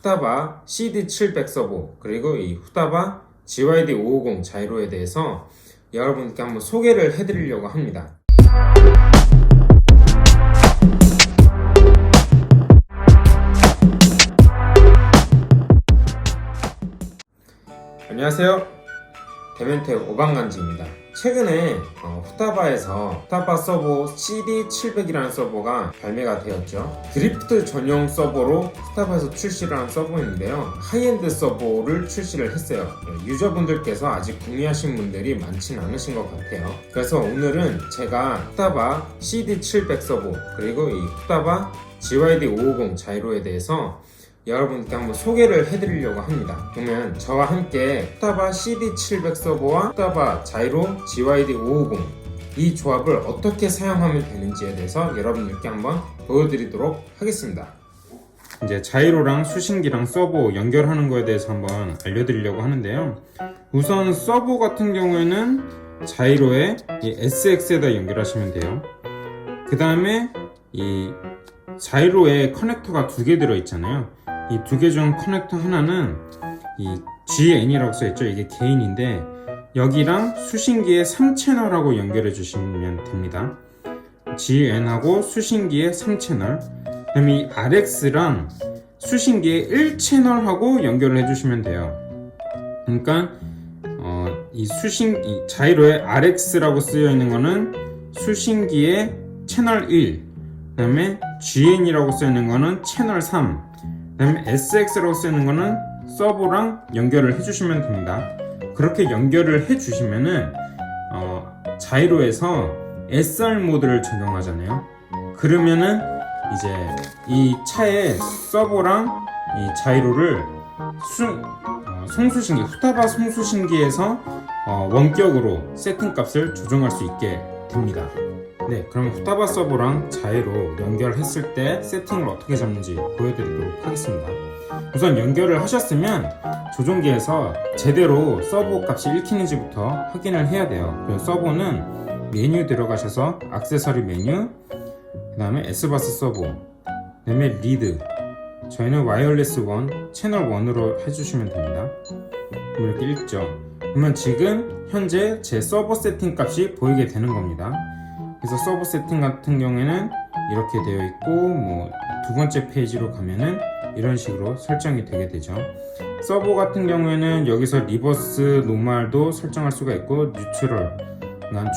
후다바 CD700 서버 그리고 이 후다바 GYD550 자이로에 대해서 여러분께 한번 소개를 해드리려고 합니다. 안녕하세요, 대면텍 오방간지입니다. 최근에 후다바에서 후다바 서버 CD700이라는 서버가 발매가 되었죠. 드리프트 전용 서버로 후다바에서 출시를 한 서버인데요, 하이엔드 서버를 출시를 했어요. 유저분들께서 아직 구매하신 분들이 많지는 않으신 것 같아요. 그래서 오늘은 제가 후다바 CD700 서버 그리고 이 후다바 GYD550 자이로에 대해서 여러분께 한번 소개를 해드리려고 합니다. 그러면 저와 함께 후다바 CD700 서버와 후다바 자이로 GYD550 이 조합을 어떻게 사용하면 되는지에 대해서 여러분들께 한번 보여드리도록 하겠습니다. 이제 자이로랑 수신기랑 서버 연결하는 거에 대해서 한번 알려드리려고 하는데요. 우선 서버 같은 경우에는 자이로에 이 SX에다 연결하시면 돼요. 그 다음에 이 자이로에 커넥터가 두 개 들어있잖아요. 이 두 개 중 커넥터 하나는 이 GN이라고 써있죠. 이게 개인인데 여기랑 수신기의 3채널하고 연결해 주시면 됩니다. GN하고 수신기의 3채널, 그 다음에 이 RX랑 수신기의 1채널하고 연결을 해주시면 돼요. 그러니까 이 자이로에 RX라고 쓰여있는 거는 수신기의 채널 1, 그 다음에 GN이라고 쓰여있는 거는 채널 3, 그 다음에 SX라고 쓰이는 거는 서버랑 연결을 해주시면 됩니다. 그렇게 연결을 해주시면은 자이로에서 SR 모드를 적용하잖아요. 그러면은 이제 이 차의 서버랑 이 자이로를 송수신기, 후다바 송수신기에서 원격으로 세팅값을 조정할 수 있게 됩니다. 네, 그럼 후다바 서버랑 자이로 연결했을 때 세팅을 어떻게 잡는지 보여드리도록 하겠습니다. 우선 연결을 하셨으면 조종기에서 제대로 서버 값이 읽히는지부터 확인을 해야 돼요. 그래서 서버는 메뉴 들어가셔서 액세서리 메뉴, 그 다음에 S바스 서버, 그 다음에 리드, 저희는 와이어리스 1, 채널 1으로 해주시면 됩니다. 그럼 이렇게 읽죠. 그러면 지금 현재 제 서버 세팅 값이 보이게 되는 겁니다. 그래서 서버 세팅 같은 경우에는 이렇게 되어 있고, 두 번째 페이지로 가면은 이런 식으로 설정이 되게 되죠. 서버 같은 경우에는 여기서 리버스 노멀도 설정할 수가 있고, 뉴트럴,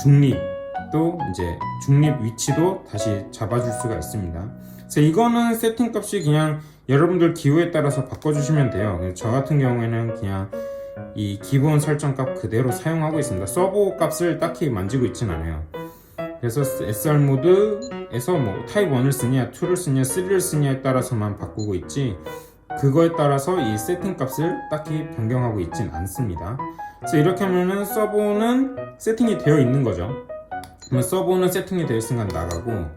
중립도 이제 중립 위치도 다시 잡아줄 수가 있습니다. 그래서 이거는 세팅 값이 그냥 여러분들 기호에 따라서 바꿔주시면 돼요. 저 같은 경우에는 그냥 이 기본 설정값 그대로 사용하고 있습니다. 서버 값을 딱히 만지고 있진 않아요. 그래서 SR 모드에서 타입 1을 쓰냐, 2를 쓰냐, 3를 쓰냐에 따라서만 바꾸고 있지, 그거에 따라서 이 세팅 값을 딱히 변경하고 있진 않습니다. 그래서 이렇게 하면은 서버는 세팅이 되어 있는 거죠. 그러면 서버는 세팅이 되어 있으니까 나가고,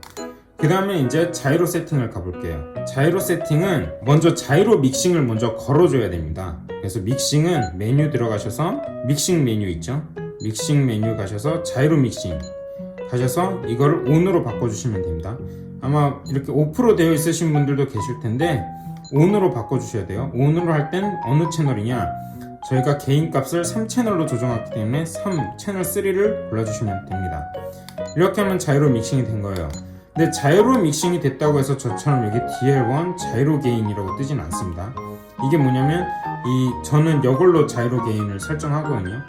그 다음에 이제 자이로 세팅을 가볼게요. 자이로 세팅은 먼저 자이로 믹싱을 먼저 걸어줘야 됩니다. 그래서 믹싱은 메뉴 들어가셔서 믹싱 메뉴 있죠? 믹싱 메뉴 가셔서 자이로 믹싱 가셔서 이거를 ON으로 바꿔주시면 됩니다. 아마 이렇게 오프로 되어 있으신 분들도 계실 텐데 ON으로 바꿔주셔야 돼요. ON으로 할 땐 어느 채널이냐, 저희가 개인 값을 3채널로 조정했기 때문에 채널 3를 골라주시면 됩니다. 이렇게 하면 자이로 믹싱이 된 거예요. 근데 자이로 믹싱이 됐다고 해서 저처럼 여기 DL1 자이로 게인이라고 뜨진 않습니다. 이게 뭐냐면 저는 이걸로 자이로 게인을 설정하거든요.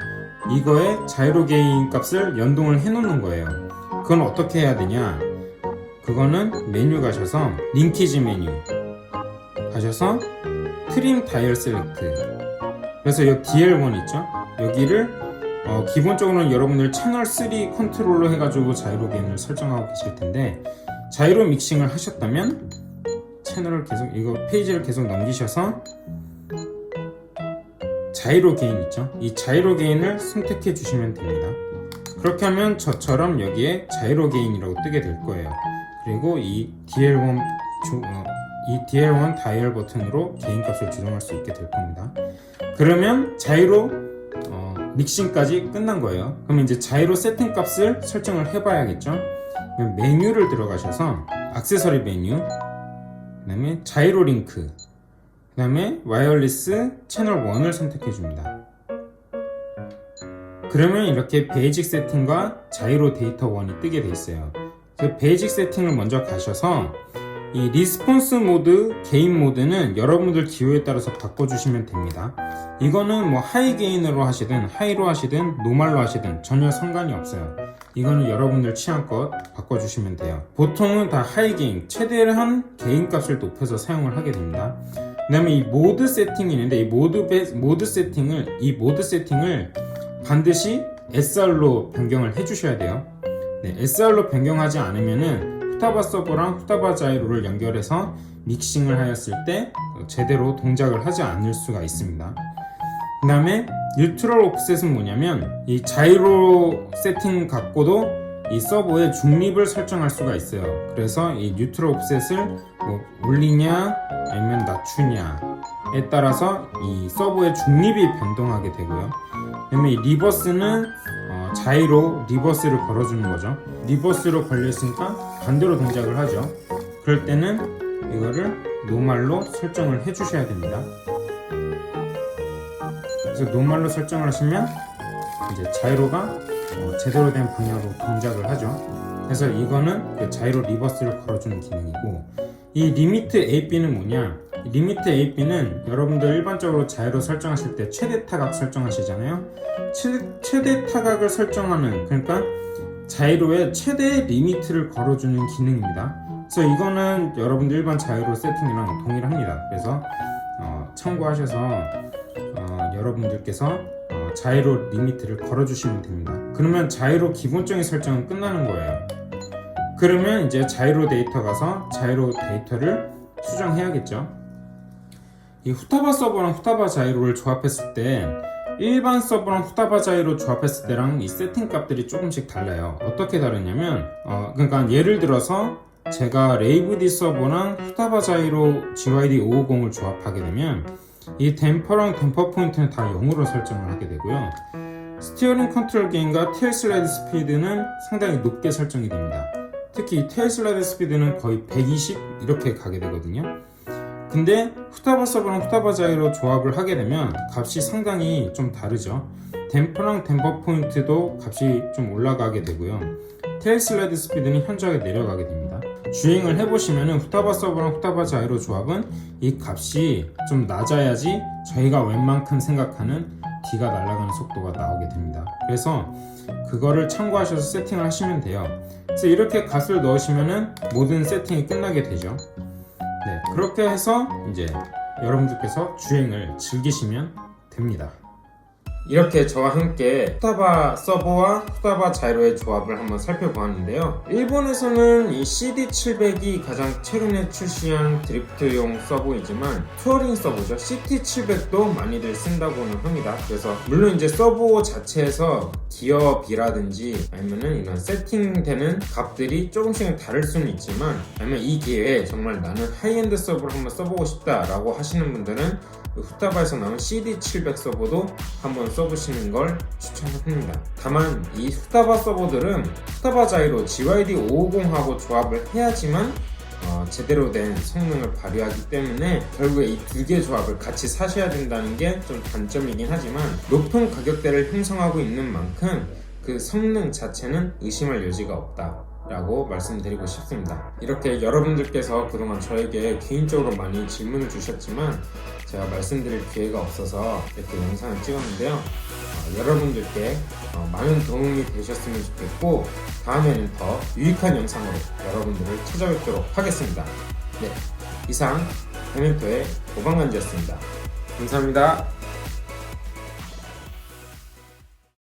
이거에 자이로 게인 값을 연동을 해 놓는 거예요. 그건 어떻게 해야 되냐, 그거는 메뉴 가셔서 링키지 메뉴 가셔서 트림 다이얼 셀렉트, 그래서 여기 DL1 있죠? 여기를 기본적으로는 여러분들 채널 3 컨트롤러 해가지고 자이로 게인을 설정하고 계실 텐데, 자이로 믹싱을 하셨다면 채널을 계속, 이거 페이지를 계속 넘기셔서 자이로 게인 있죠? 이 자이로 게인을 선택해 주시면 됩니다. 그렇게 하면 저처럼 여기에 자이로 게인이라고 뜨게 될 거예요. 그리고 이 DL1 다이얼 버튼으로 게인 값을 조정할 수 있게 될 겁니다. 그러면 자이로 믹싱까지 끝난 거예요. 그럼 이제 자이로 세팅 값을 설정을 해봐야겠죠? 메뉴를 들어가셔서 액세서리 메뉴, 그 다음에 자이로 링크, 그 그 다음에 와이어리스 채널 1을 선택해 줍니다. 그러면 이렇게 베이직 세팅과 자이로 데이터 1이 뜨게 돼 있어요. 그래서 베이직 세팅을 먼저 가셔서 이 리스폰스 모드, 게인 모드는 여러분들 기호에 따라서 바꿔주시면 됩니다. 이거는 뭐 하이 게인으로 하시든 하이로 하시든 노말로 하시든 전혀 상관이 없어요. 이거는 여러분들 취향껏 바꿔주시면 돼요. 보통은 다 하이 게인, 최대한 게인 값을 높여서 사용을 하게 됩니다. 그 다음에 이 모드 세팅이 있는데 이 모드 세팅을 반드시 SR로 변경을 해주셔야 돼요. 네, SR로 변경하지 않으면은 후타바 서버랑 후타바 자이로를 연결해서 믹싱을 하였을 때 제대로 동작을 하지 않을 수가 있습니다. 그 다음에 뉴트럴 옵셋은 뭐냐면 이 자이로 세팅 갖고도 이 서버의 중립을 설정할 수가 있어요. 그래서 이 뉴트럴 옵셋을 뭐 올리냐 아니면 낮추냐에 따라서 이 서버의 중립이 변동하게 되고요. 그 다음에 이 리버스는 자이로 리버스를 걸어주는 거죠. 리버스로 걸려있으니까 반대로 동작을 하죠. 그럴 때는 이거를 노말로 설정을 해주셔야 됩니다. 그래서 노말로 설정을 하시면 이제 자이로가 제대로 된 방향으로 동작을 하죠. 그래서 이거는 자이로 리버스를 걸어주는 기능이고, 이 리미트 AB는 뭐냐? 리미트 AB는 여러분들 일반적으로 자이로 설정하실 때 최대 타각 설정하시잖아요. 최대 타각을 설정하는, 그러니까 자이로의 최대 리미트를 걸어주는 기능입니다. 그래서 이거는 여러분들 일반 자이로 세팅이랑 동일합니다. 그래서 참고하셔서 여러분들께서 자이로 리미트를 걸어주시면 됩니다. 그러면 자이로 기본적인 설정은 끝나는 거예요. 그러면 이제 자이로 데이터 가서 자이로 데이터를 수정해야겠죠. 이 후타바 서버랑 후타바 자이로를 조합했을 때 일반 서버랑 후타바 자이로 조합했을 때랑 이 세팅 값들이 조금씩 달라요. 어떻게 다르냐면 그러니까 예를 들어서 제가 레이브디 서버랑 후타바 자이로 GYD550을 조합하게 되면 이 댐퍼랑 댐퍼 포인트는 다 0으로 설정을 하게 되고요. 스티어링 컨트롤 게인과 테일 슬라이드 스피드는 상당히 높게 설정이 됩니다. 특히 이 테일 슬라이드 스피드는 거의 120 이렇게 가게 되거든요. 근데 후타바 서버랑 후타바 자이로 조합을 하게 되면 값이 상당히 좀 다르죠. 댐퍼랑 댐퍼 포인트도 값이 좀 올라가게 되고요. 테일 슬라이드 스피드는 현저하게 내려가게 됩니다. 주행을 해보시면 후타바 서버랑 후타바 자이로 조합은 이 값이 좀 낮아야지 저희가 웬만큼 생각하는 D가 날아가는 속도가 나오게 됩니다. 그래서 그거를 참고하셔서 세팅을 하시면 돼요. 그래서 이렇게 값을 넣으시면 모든 세팅이 끝나게 되죠. 네, 그렇게 해서 이제 여러분들께서 주행을 즐기시면 됩니다. 이렇게 저와 함께 후타바 서버와 후타바 자이로의 조합을 한번 살펴보았는데요. 일본에서는 이 CD700이 가장 최근에 출시한 드리프트용 서버이지만 투어링 서버죠. CT700도 많이들 쓴다고는 합니다. 그래서 물론 이제 서버 자체에서 기어비라든지 아니면은 이런 세팅되는 값들이 조금씩은 다를 수는 있지만, 아니면 이 기회에 정말 나는 하이엔드 서버를 한번 써보고 싶다라고 하시는 분들은 후타바에서 나온 CD700 서버도 한번 써보시는 걸 추천합니다. 다만 이 후타바 서버들은 후타바 자이로 GYD550하고 조합을 해야지만 제대로 된 성능을 발휘하기 때문에 결국에 이 두 개 조합을 같이 사셔야 된다는 게 좀 단점이긴 하지만 높은 가격대를 형성하고 있는 만큼 그 성능 자체는 의심할 여지가 없다 라고 말씀드리고 싶습니다. 이렇게 여러분들께서 그동안 저에게 개인적으로 많이 질문을 주셨지만 제가 말씀드릴 기회가 없어서 이렇게 영상을 찍었는데요. 여러분들께 많은 도움이 되셨으면 좋겠고 다음에는 더 유익한 영상으로 여러분들을 찾아뵙도록 하겠습니다. 네, 이상 데멘토의 오방간지였습니다. 감사합니다.